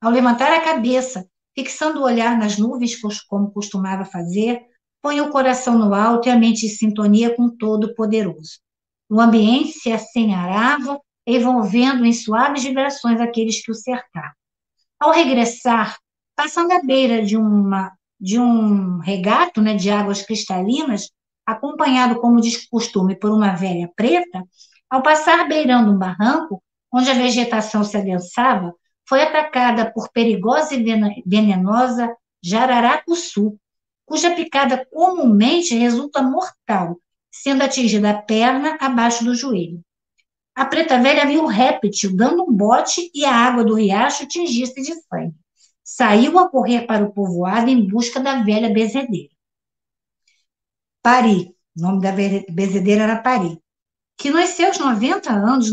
Ao levantar a cabeça, fixando o olhar nas nuvens, como costumava fazer, põe o coração no alto e a mente em sintonia com o Todo-Poderoso. O ambiente se assenharava, envolvendo em suaves vibrações aqueles que o cercavam. Ao regressar, passando à beira de um regato, né, de águas cristalinas, acompanhado, como de costume, por uma velha preta, ao passar beirando um barranco, onde a vegetação se adensava, foi atacada por perigosa e venenosa jararacuçu, cuja picada comumente resulta mortal, sendo atingida a perna abaixo do joelho. A preta velha viu o réptil dando um bote e a água do riacho tingir-se de sangue. Saiu a correr para o povoado em busca da velha bezedeira. Pari, o nome da bezedeira era Pari, que nos seus 90 anos,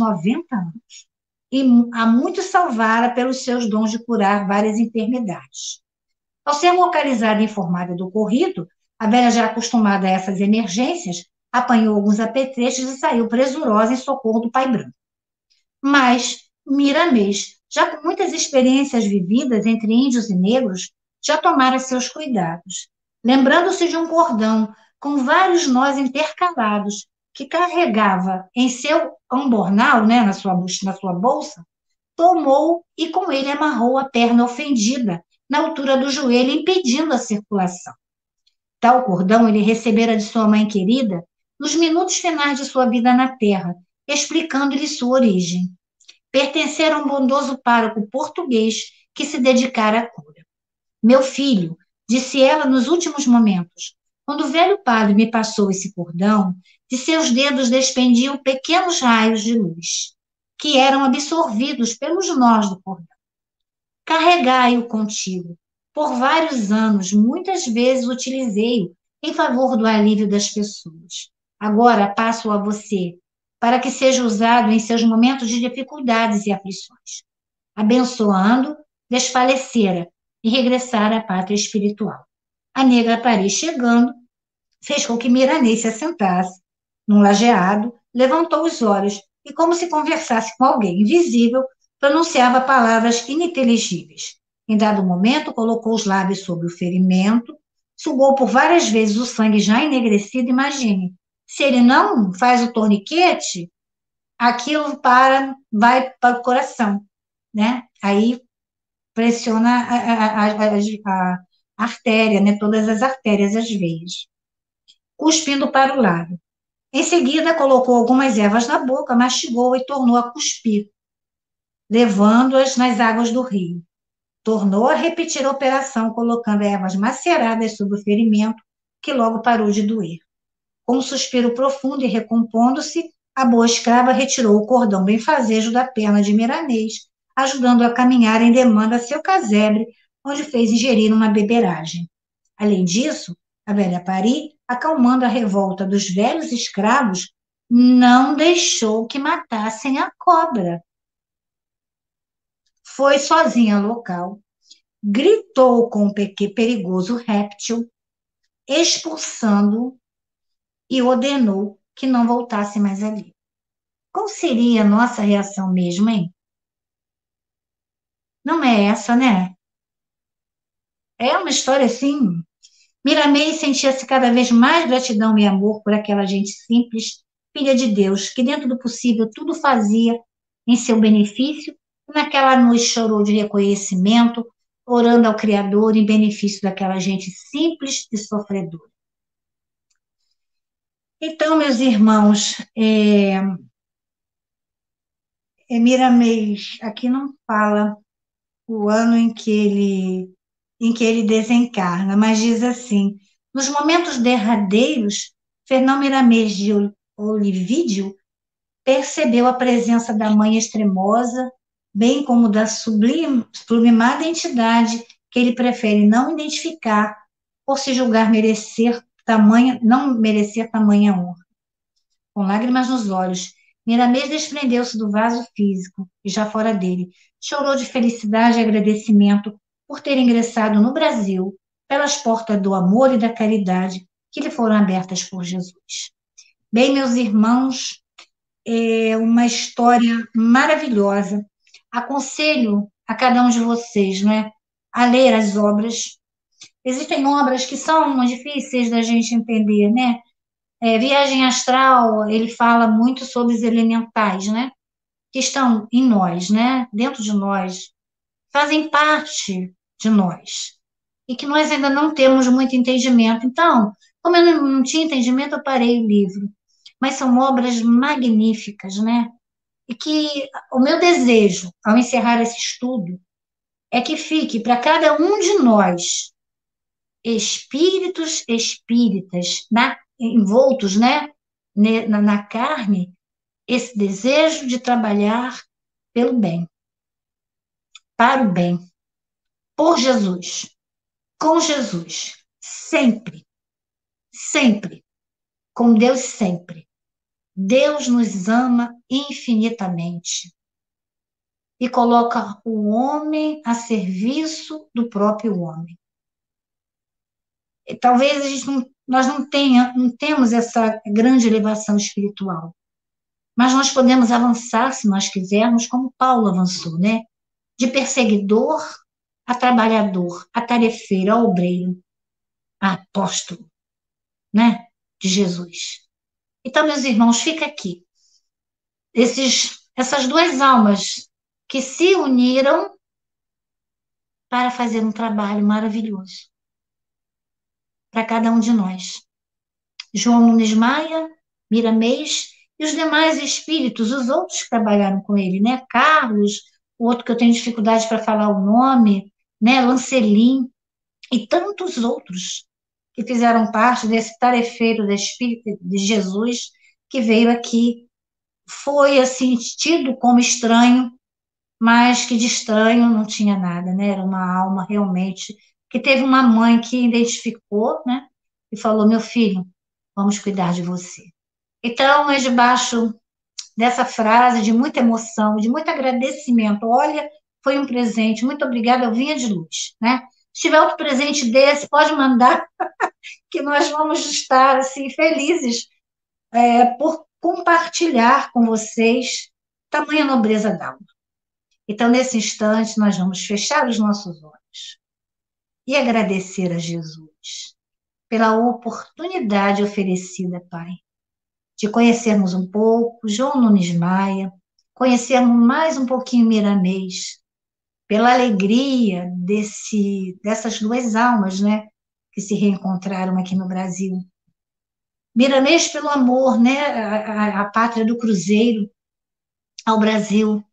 e a muito salvara pelos seus dons de curar várias enfermidades. Ao ser localizada e informada do ocorrido, a velha, já acostumada a essas emergências, apanhou alguns apetrechos e saiu presurosa em socorro do pai branco. Mas Miramês, já com muitas experiências vividas entre índios e negros, já tomara seus cuidados, lembrando-se de um cordão com vários nós intercalados que carregava em seu ambornal, né, na sua bolsa, tomou e com ele amarrou a perna ofendida na altura do joelho, impedindo a circulação. Tal cordão ele recebera de sua mãe querida nos minutos finais de sua vida na terra, explicando-lhe sua origem. Pertencer a um bondoso pároco português que se dedicara à cura. Meu filho, disse ela nos últimos momentos, quando o velho padre me passou esse cordão, de seus dedos despendiam pequenos raios de luz, que eram absorvidos pelos nós do cordão. Carregai-o contigo. Por vários anos, muitas vezes utilizei-o em favor do alívio das pessoas. Agora passo a você, para que seja usado em seus momentos de dificuldades e aflições. Abençoando, desfalecera e regressara à pátria espiritual. A negra Paris, chegando, fez com que Miranês se assentasse num lajeado, levantou os olhos e, como se conversasse com alguém invisível, pronunciava palavras ininteligíveis. Em dado momento, colocou os lábios sobre o ferimento, sugou por várias vezes o sangue já enegrecido. Imagine, se ele não faz o torniquete, aquilo vai para o coração, né? Aí pressiona a artéria, né? Todas as artérias, as veias. Cuspindo para o lado. Em seguida, colocou algumas ervas na boca, mastigou e tornou a cuspir, levando-as nas águas do rio. Tornou a repetir a operação, colocando ervas maceradas sobre o ferimento, que logo parou de doer. Com um suspiro profundo e recompondo-se, a boa escrava retirou o cordão benfazejo da perna de Miranês, ajudando-o a caminhar em demanda a seu casebre, onde fez ingerir uma beberagem. Além disso, a velha Pari, acalmando a revolta dos velhos escravos, não deixou que matassem a cobra. Foi sozinha ao local, gritou com o perigoso réptil, expulsando e ordenou que não voltasse mais ali. Qual seria a nossa reação mesmo, hein? Não é essa, né? É uma história assim. Miramês sentia-se cada vez mais gratidão e amor por aquela gente simples, filha de Deus, que dentro do possível tudo fazia em seu benefício, e naquela noite chorou de reconhecimento, orando ao Criador em benefício daquela gente simples e sofredora. Então, meus irmãos, Miramês aqui não fala o ano em que ele desencarna, mas diz assim: nos momentos derradeiros, Fernão Miramês de Olivídio percebeu a presença da Mãe Extremosa, bem como da sublimada entidade que ele prefere não identificar por se julgar não merecer tamanha honra. Com lágrimas nos olhos, Miramês desprendeu-se do vaso físico e, já fora dele, chorou de felicidade e agradecimento por ter ingressado no Brasil pelas portas do amor e da caridade que lhe foram abertas por Jesus. Bem, meus irmãos, é uma história maravilhosa. Aconselho a cada um de vocês, né, a ler as obras. Existem obras que são difíceis da gente entender, né? Viagem Astral, ele fala muito sobre os elementais, né? Que estão em nós, né? Dentro de nós, fazem parte de nós. E que nós ainda não temos muito entendimento. Então, como eu não tinha entendimento, eu parei o livro. Mas são obras magníficas, né? E que o meu desejo, ao encerrar esse estudo, é que fique para cada um de nós, espíritos espíritas, envoltos, né, na carne, esse desejo de trabalhar pelo bem, para o bem, por Jesus, com Jesus, sempre, sempre, com Deus sempre. Deus nos ama infinitamente e coloca o homem a serviço do próprio homem. Talvez nós não temos essa grande elevação espiritual, mas nós podemos avançar, se nós quisermos, como Paulo avançou, né? De perseguidor a trabalhador, a tarefeiro, a obreiro, a apóstolo, né? De Jesus. Então, meus irmãos, fica aqui. Essas duas almas que se uniram para fazer um trabalho maravilhoso para cada um de nós. João Nunes Maia, Miramês e os demais espíritos, os outros que trabalharam com ele, né? Carlos, o outro que eu tenho dificuldade para falar o nome, né? Lancelim e tantos outros que fizeram parte desse tarefeiro do Espírito de Jesus que veio aqui. Foi assim tido como estranho, mas que de estranho não tinha nada, né? Era uma alma realmente que teve uma mãe que identificou, né? E falou: meu filho, vamos cuidar de você. Então, é debaixo dessa frase de muita emoção, de muito agradecimento. Olha, foi um presente, muito obrigada, eu vinha de luz, né? Se tiver outro presente desse, pode mandar, que nós vamos estar assim felizes por compartilhar com vocês tamanha nobreza da alma. Então, nesse instante, nós vamos fechar os nossos olhos e agradecer a Jesus pela oportunidade oferecida, Pai, de conhecermos um pouco João Nunes Maia, conhecermos mais um pouquinho Miramês, pela alegria dessas duas almas, né, que se reencontraram aqui no Brasil. Miramês pelo amor, né, a pátria do Cruzeiro ao Brasil,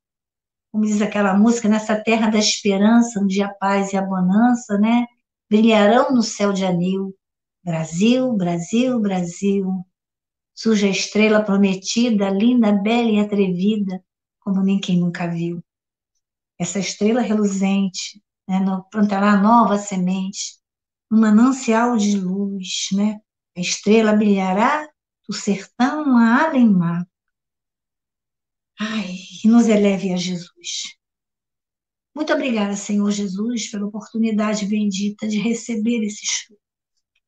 como diz aquela música, nessa terra da esperança, onde a paz e a bonança, né, brilharão no céu de anil. Brasil, Brasil, Brasil, surge a estrela prometida, linda, bela e atrevida, como ninguém nunca viu. Essa estrela reluzente, né, plantará nova semente, um manancial de luz, né? A estrela brilhará do sertão a além-mar. Ai, e nos eleve a Jesus. Muito obrigada, Senhor Jesus, pela oportunidade bendita de receber esse estudo.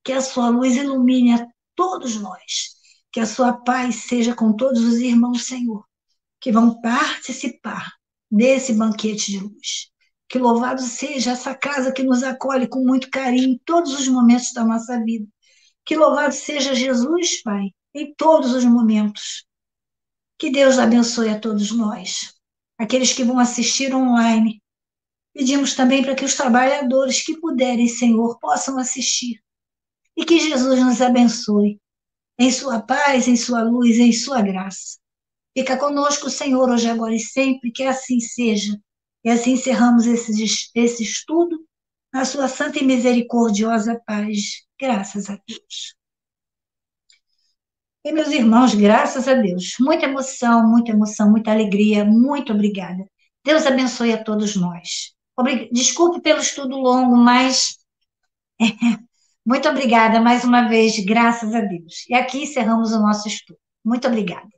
Que a sua luz ilumine a todos nós. Que a sua paz seja com todos os irmãos, Senhor, que vão participar desse banquete de luz. Que louvado seja essa casa que nos acolhe com muito carinho em todos os momentos da nossa vida. Que louvado seja Jesus, Pai, em todos os momentos. Que Deus abençoe a todos nós. Aqueles que vão assistir online. Pedimos também para que os trabalhadores que puderem, Senhor, possam assistir. E que Jesus nos abençoe em sua paz, em sua luz, em sua graça. Fica conosco, Senhor, hoje, agora e sempre, que assim seja. E assim encerramos esse estudo na sua santa e misericordiosa paz. Graças a Deus. E, meus irmãos, graças a Deus, muita emoção, muita alegria, muito obrigada. Deus abençoe a todos nós. Desculpe pelo estudo longo, mas muito obrigada mais uma vez, graças a Deus. E aqui encerramos o nosso estudo. Muito obrigada.